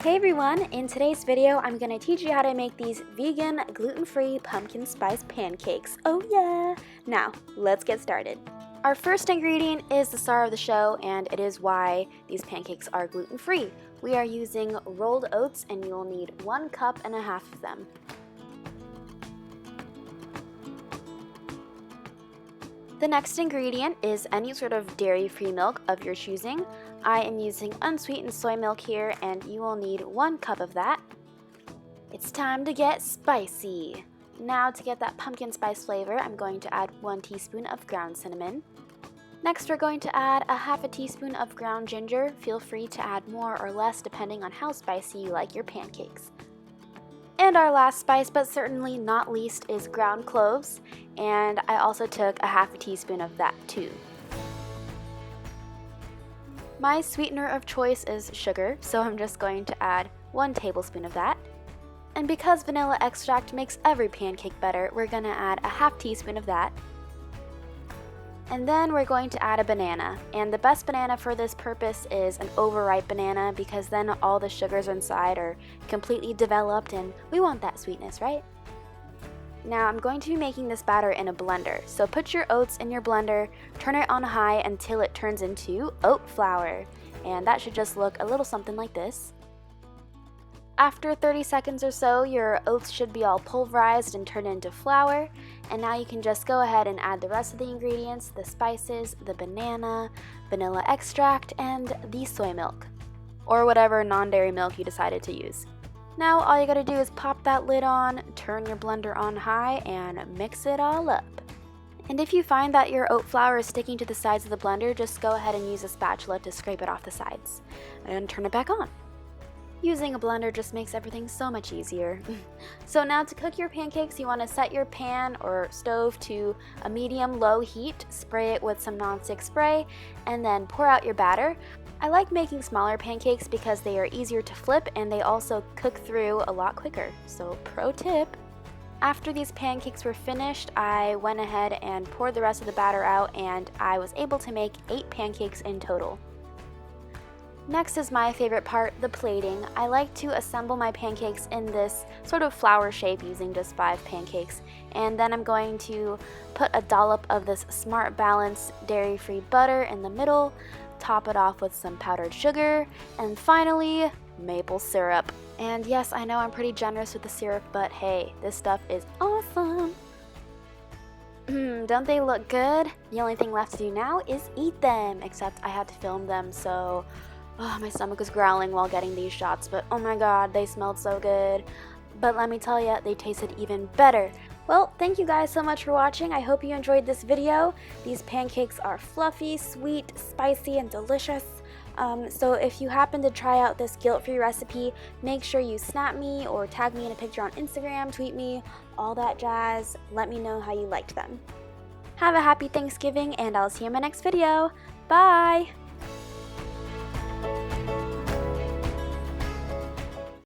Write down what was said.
Hey everyone, in today's video I'm going to teach you how to make these vegan, gluten-free pumpkin spice pancakes. Oh yeah! Now, let's get started. Our first ingredient is the star of the show, and it is why these pancakes are gluten-free. We are using rolled oats, and you will need 1.5 cups of them. The next ingredient is any sort of dairy-free milk of your choosing. I am using unsweetened soy milk here, and you will need 1 cup of that. It's time to get spicy. Now to get that pumpkin spice flavor, I'm going to add 1 teaspoon of ground cinnamon. Next, we're going to add a half a teaspoon of ground ginger. Feel free to add more or less depending on how spicy you like your pancakes. And our last spice, but certainly not least, is ground cloves, and I also took a half a teaspoon of that too. My sweetener of choice is sugar, so I'm just going to add 1 tablespoon of that. And because vanilla extract makes every pancake better, we're going to add a half teaspoon of that. And then we're going to add a banana, and the best banana for this purpose is an overripe banana because then all the sugars inside are completely developed and we want that sweetness, right? Now I'm going to be making this batter in a blender, so put your oats in your blender, turn it on high until it turns into oat flour, and that should just look a little something like this. After 30 seconds or so, your oats should be all pulverized and turned into flour, and now you can just go ahead and add the rest of the ingredients, the spices, the banana, vanilla extract, and the soy milk, or whatever non-dairy milk you decided to use. Now all you gotta do is pop that lid on, turn your blender on high, and mix it all up. And if you find that your oat flour is sticking to the sides of the blender, just go ahead and use a spatula to scrape it off the sides, and turn it back on. Using a blender just makes everything so much easier. So now to cook your pancakes, you want to set your pan or stove to a medium-low heat, spray it with some nonstick spray, and then pour out your batter. I like making smaller pancakes because they are easier to flip and they also cook through a lot quicker. So pro tip. After these pancakes were finished, I went ahead and poured the rest of the batter out, and I was able to make 8 pancakes in total. Next is my favorite part, the plating. I like to assemble my pancakes in this sort of flower shape using just 5 pancakes. And then I'm going to put a dollop of this Smart Balance dairy-free butter in the middle, top it off with some powdered sugar, and finally, maple syrup. And yes, I know I'm pretty generous with the syrup, but hey, this stuff is awesome! Don't they look good? The only thing left to do now is eat them, except I had to film them, so my stomach was growling while getting these shots, but oh my god, they smelled so good. But let me tell you, they tasted even better. Well, thank you guys so much for watching. I hope you enjoyed this video. These pancakes are fluffy, sweet, spicy, and delicious. So if you happen to try out this guilt-free recipe, make sure you snap me or tag me in a picture on Instagram, tweet me, all that jazz. Let me know how you liked them. Have a happy Thanksgiving, and I'll see you in my next video. Bye!